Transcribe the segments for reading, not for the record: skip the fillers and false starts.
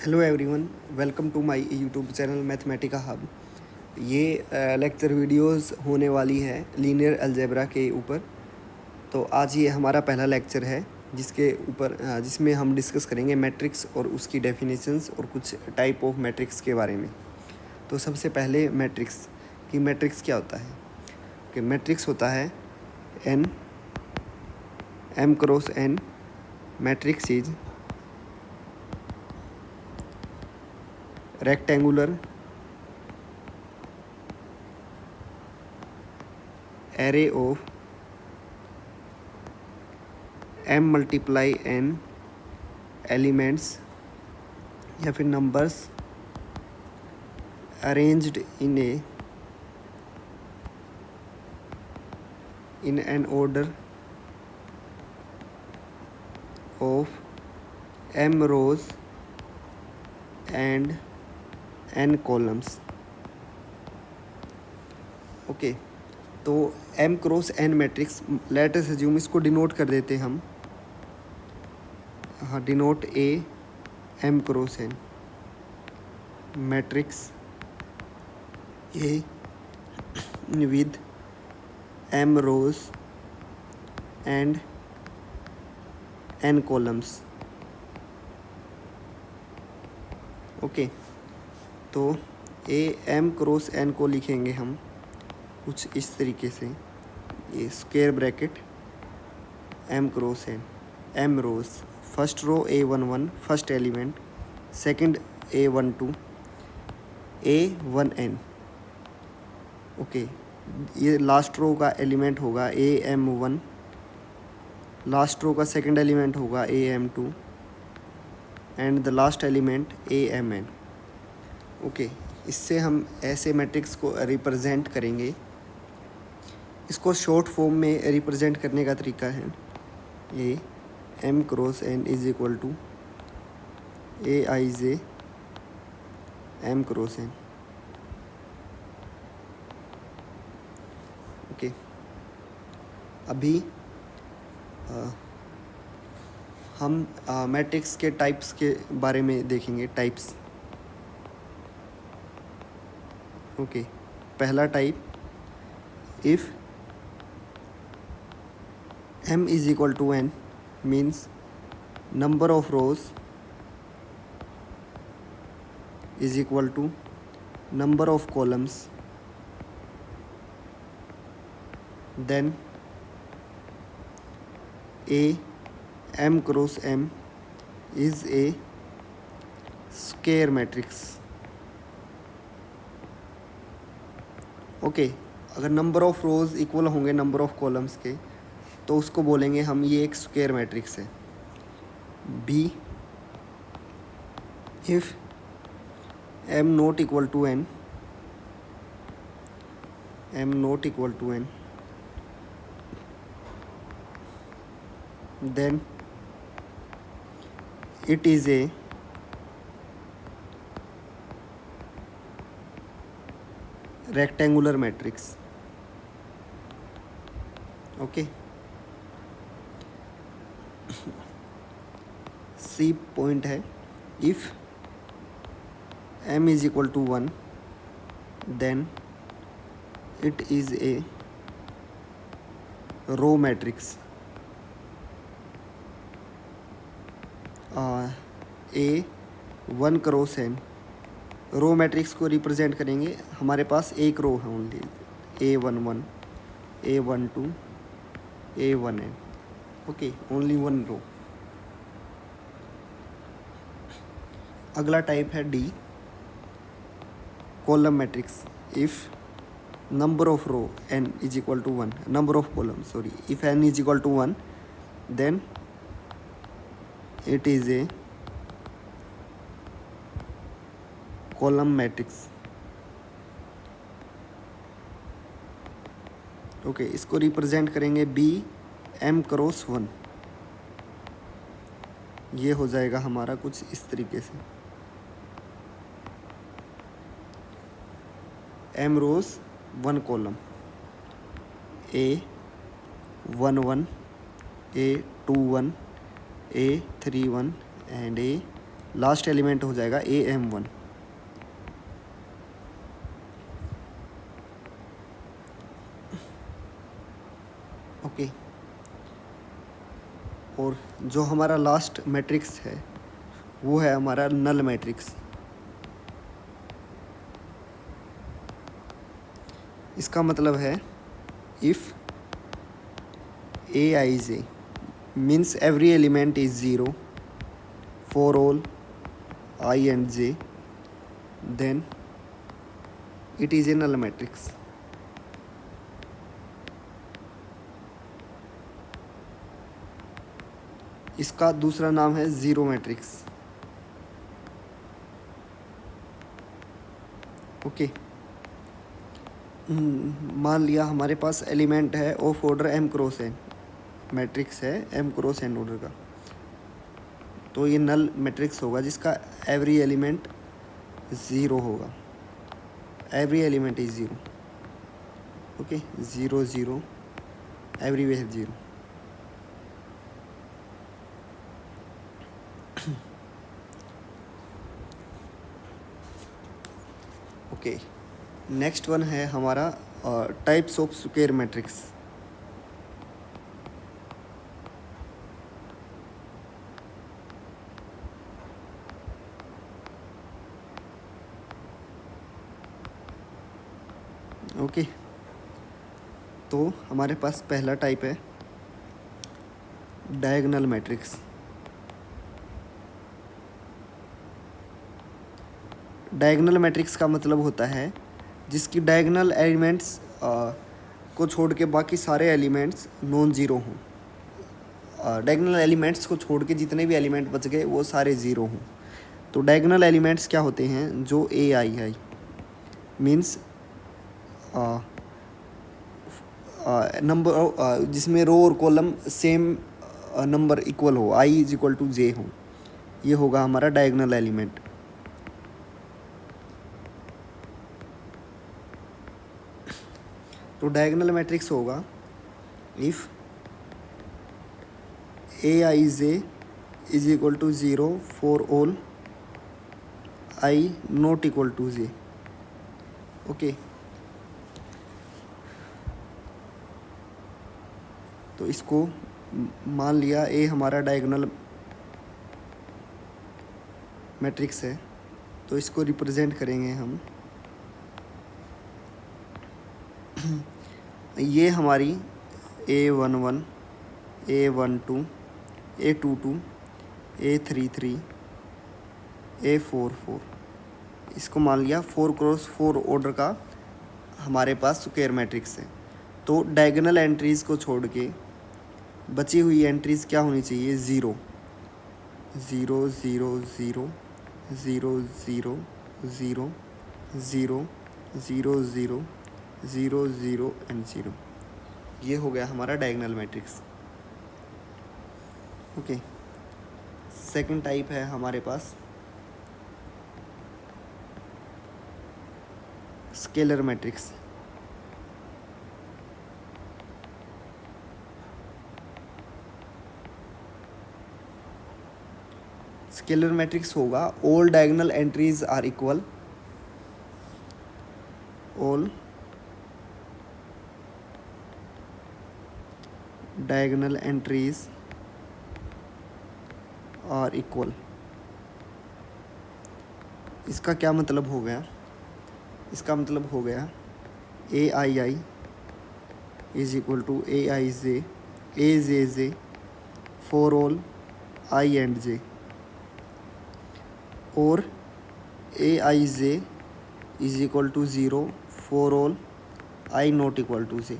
Hello everyone, welcome to my YouTube channel Mathematica Hub. ये lecture videos होने वाली है लीनियर अलजेब्रा के ऊपर। तो आज ये हमारा पहला लेक्चर है जिसमें हम डिस्कस करेंगे मैट्रिक्स और उसकी डेफिनेशंस और कुछ टाइप ऑफ मैट्रिक्स के बारे में। तो सबसे पहले मैट्रिक्स क्या होता है कि मैट्रिक्स होता है n m cross n. Matrix is rectangular array of m multiply n elements या फिर numbers arranged in an order of m rows and n columns। Okay, तो m cross n matrix let us assume इसको denote कर देते हैं हम। हाँ, denote a m cross n matrix A with m rows and n columns. Okay, तो a M cross N को लिखेंगे हम कुछ इस तरीके से। ये square bracket M cross N, M rows, first row A11 first element, second A12, A1n। Okay, ये लास्ट रो का एलिमेंट होगा AM1, लास्ट रो का सेकंड एलिमेंट होगा AM2 and the last element AMN। Okay, इससे हम ऐसे matrix को represent करेंगे। इसको शॉर्ट फॉर्म में रिप्रेजेंट करने का तरीका है ये m cross n is equal to Aij m cross n। Okay, अभी हम मैट्रिक्स के टाइप्स के बारे में देखेंगे। टाइप्स। ओके, पहला type, if m is equal to n means number of rows is equal to number of columns, then a m cross m is a square matrix. Okay, अगर number of rows equal होंगे number of columns के तो उसको बोलेंगे हम ये एक square matrix है। B, if m not equal to n, m not equal to n, then it is a rectangular matrix। Okay, C point है, if m is equal to 1 then it is a row matrix. A1 cross n row matrix को represent करेंगे। हमारे पास एक row है only, A11, A12, A1n। Okay, only one row. अगला type है D, column matrix. If number of row n is equal to 1, number of column sorry, if n is equal to 1 then it is a column matrix। Okay, इसको represent करेंगे B m cross 1। ये हो जाएगा हमारा कुछ इस तरीके से, m rows 1 column, A11, A21, A31 and A last element हो जाएगा AM1। ओके, और जो हमारा लास्ट मैट्रिक्स है वो है हमारा नल मैट्रिक्स। इसका मतलब है if Aij means every element is 0 for all I and j, then it is a null matrix। इसका दूसरा नाम है ज़ीरो मैट्रिक्स। ओके, मान लिया हमारे पास एलिमेंट है of order m cross n, matrix है m क्रॉस n ऑर्डर का, तो ये नल मैट्रिक्स होगा जिसका एवरी एलिमेंट ज़ीरो होगा। Every element is zero. Okay, 0 0 everywhere 0। Okay, next one है हमारा types of square matrix. Okay, तो हमारे पास पहला टाइप है डायगोनल मैट्रिक्स। डायगोनल मैट्रिक्स का मतलब होता है जिसकी डायगोनल एलिमेंट्स को छोड़ के बाकी सारे एलिमेंट्स नॉन ज़ीरो हों। डायगोनल एलिमेंट्स को छोड़ के जितने भी एलिमेंट बच गए वो सारे ज़ीरो हों। तो डायगोनल एलिमेंट्स क्या होते हैं, जो AI मीन्स नंबर जिसमें रो और कॉलम सेम नंबर इक्वल हो, I is equal to J हो, ये होगा हमारा डायगोनल एलिमेंट। तो डायगोनल मैट्रिक्स होगा if Aij is equal to 0 for all I not equal to J। Okay, तो इसको मान लिया A हमारा डायगोनल मैट्रिक्स है, तो इसको रिप्रेजेंट करेंगे हम। ये हमारी A11 A12 A22 A33 A44, इसको मान लिया 4x4 ऑर्डर का हमारे पास स्क्वायर मैट्रिक्स है। तो डायगोनल एंट्रीज़ को छोड़ के बची हुई एंट्रीज़ क्या होनी चाहिए, 0 0 0 0 0 0 0 0 0 0 0 0 एंड 0। ये हो गया हमारा diagonal matrix. Okay, second type है हमारे पास स्केलर मैट्रिक्स। स्केलर मैट्रिक्स होगा all diagonal entries are equal, all diagonal entries are equal. इसका क्या मतलब हो गया, इसका मतलब हो गया AII is equal to AIJ AJJ for all I and J, और AIJ is equal to 0 for all I not equal to J।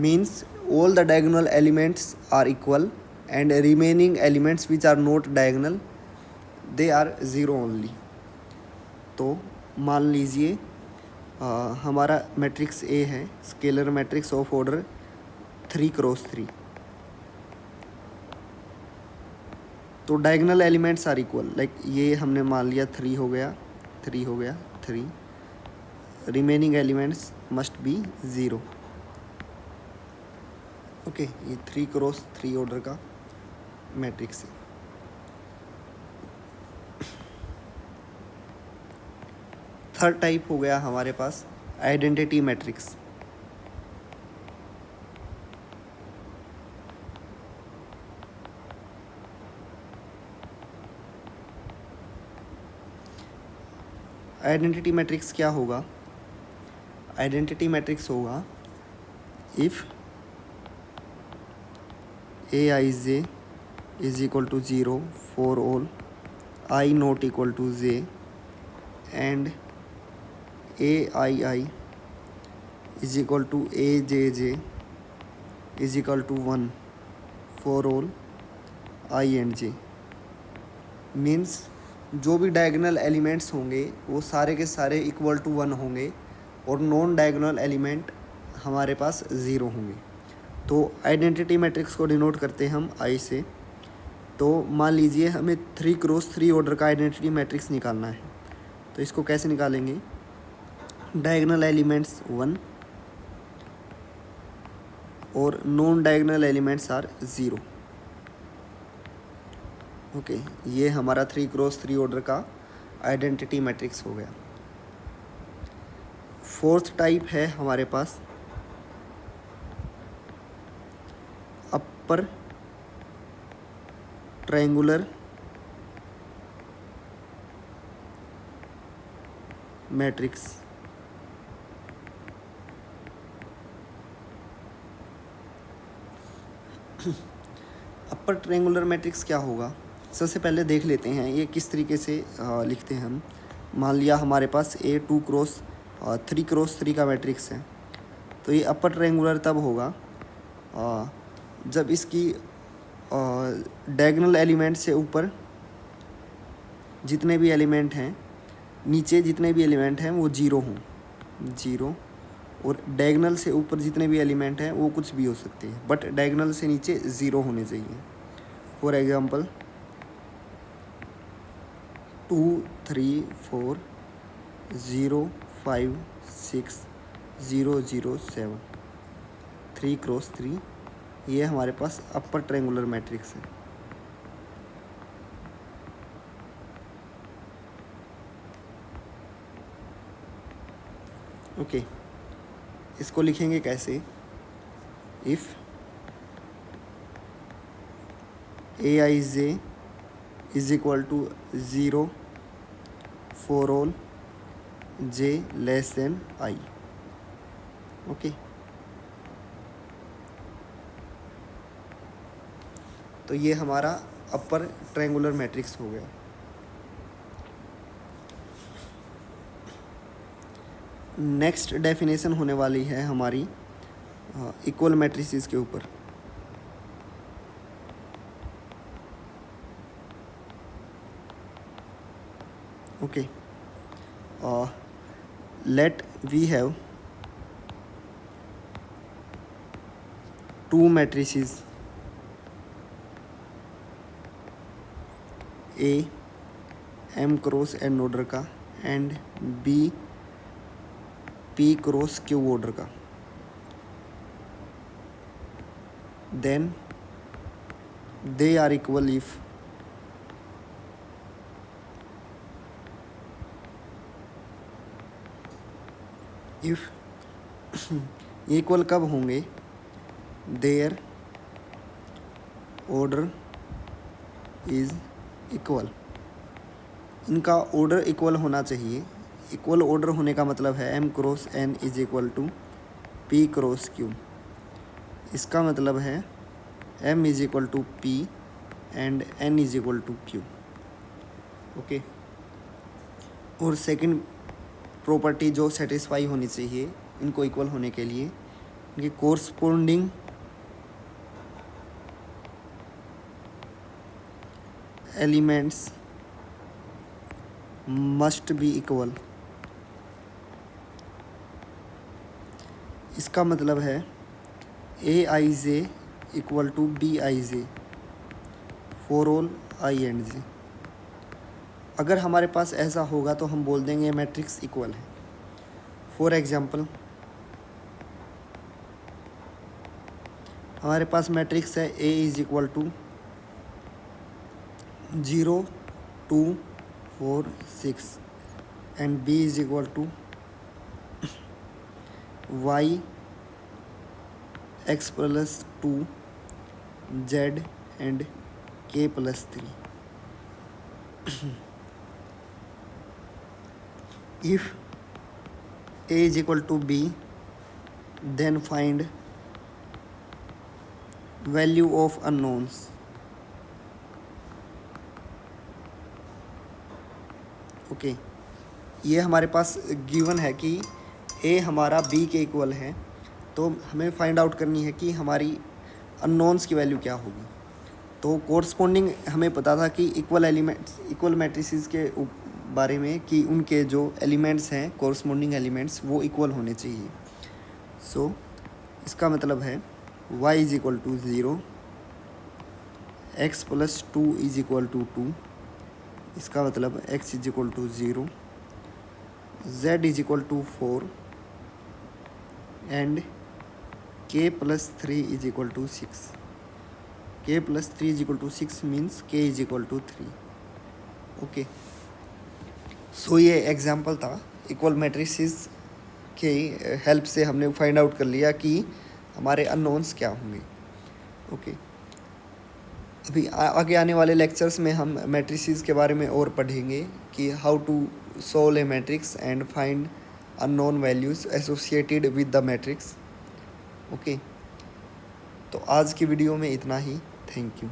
means all the diagonal elements are equal and remaining elements which are not diagonal they are 0 only। तो मान लीजिए हमारा matrix A है scalar matrix of order 3x3, तो diagonal elements are equal, like ये हमने मान लिया 3 हो गया 3 हो गया 3, remaining elements must B 0। Okay, ये 3x3 ऑर्डर का मैट्रिक्स है। थर्ड टाइप हो गया हमारे पास आइडेंटिटी मैट्रिक्स। आइडेंटिटी मैट्रिक्स क्या होगा? आइडेंटिटी मैट्रिक्स होगा if Aij is equal to 0 for all I not equal to j and Aii is equal to Ajj is equal to 1 for all I and j। Means जो भी diagonal elements होंगे वो सारे के सारे equal to 1 होंगे और non diagonal element हमारे पास 0 होंगे। तो आइडेंटिटी मैट्रिक्स को डिनोट करते हैं हम आई से। तो मान लीजिए हमें 3x3 ऑर्डर का आइडेंटिटी मैट्रिक्स निकालना है, तो इसको कैसे निकालेंगे? डायगोनल एलिमेंट्स 1 और non diagonal elements are 0। Okay, ये हमारा 3x3 ऑर्डर का आइडेंटिटी मैट्रिक्स हो गया। फोर्थ टाइप है हमारे पास upper triangular matrix. Upper triangular matrix क्या होगा? सबसे पहले देख लेते हैं ये किस तरीके से लिखते हैं हम। मान लिया हमारे पास A 3x3 का मैट्रिक्स है, तो ये अपर ट्रायंगुलर तब होगा जब इसकी डायगोनल एलिमेंट से ऊपर जितने भी एलिमेंट हैं, नीचे जितने भी एलिमेंट हैं वो 0 हों, 0, और डायगोनल से ऊपर जितने भी एलिमेंट हैं वो कुछ भी हो सकते हैं, बट डायगोनल से नीचे 0 होने चाहिए। फॉर एग्जांपल 2 3 4 0 5 6 0 0 7 3x3, ये हमारे पास अपर ट्रायंगुलर मैट्रिक्स है। ओके, इसको लिखेंगे कैसे? If Aij is equal to 0 for all j less than i। Okay, तो ये हमारा अपर ट्रायंगुलर मैट्रिक्स हो गया। नेक्स्ट डेफिनेशन होने वाली है हमारी इक्वल मैट्रिसेस के ऊपर। Okay, let we have 2 matrices A M cross N order का and B P cross Q order का। Then they are equal if equal कब होंगे? Their order is equal. इनका ऑर्डर इक्वल होना चाहिए। इक्वल ऑर्डर होने का मतलब है M cross N is equal to P cross Q। इसका मतलब है M is equal to P and N is equal to Q। Okay, और सेकंड प्रॉपर्टी जो सेटिस्फाई होनी चाहिए इनको इक्वल होने के लिए, इनके corresponding elements must be equal. इसका मतलब है Aij equal to Bij for all I and j। अगर हमारे पास ऐसा होगा तो हम बोल देंगे मैट्रिक्स इक्वल है। फॉर एग्जांपल हमारे पास मैट्रिक्स है A is equal to 0 2 4 6 and B is equal to y x plus 2 z and k plus 3. If A is equal to B, then find value of unknowns. Okay ये हमारे पास given है कि A हमारा B के equal है, तो हमें find out करनी है कि हमारी अननोन्स की वैल्यू क्या होगी. तो कोरस्पॉन्डिंग हमें पता था कि इक्वल मैट्रिसेस के बारे में कि उनके जो एलिमेंट्स हैं कोरस्पॉन्डिंग एलिमेंट्स वो इक्वल होने चाहिए. सो इसका मतलब है y is equal to 0, x plus 2 is equal to 2. इसका मतलब x is equal to 0, z is equal to 4 and k plus 3 is equal to 6. k plus 3 is equal to 6 means k is equal to 3. Okay so ये example था. Equal matrices के help से हमने find out कर लिया कि हमारे unknowns क्या होंगे. ओके अभी आगे आने वाले लेक्चर्स में हम मैट्रिसेस के बारे में और पढ़ेंगे कि how to solve a matrix and find unknown values associated with the matrix. Okay तो आज की वीडियो में इतना ही. Thank you.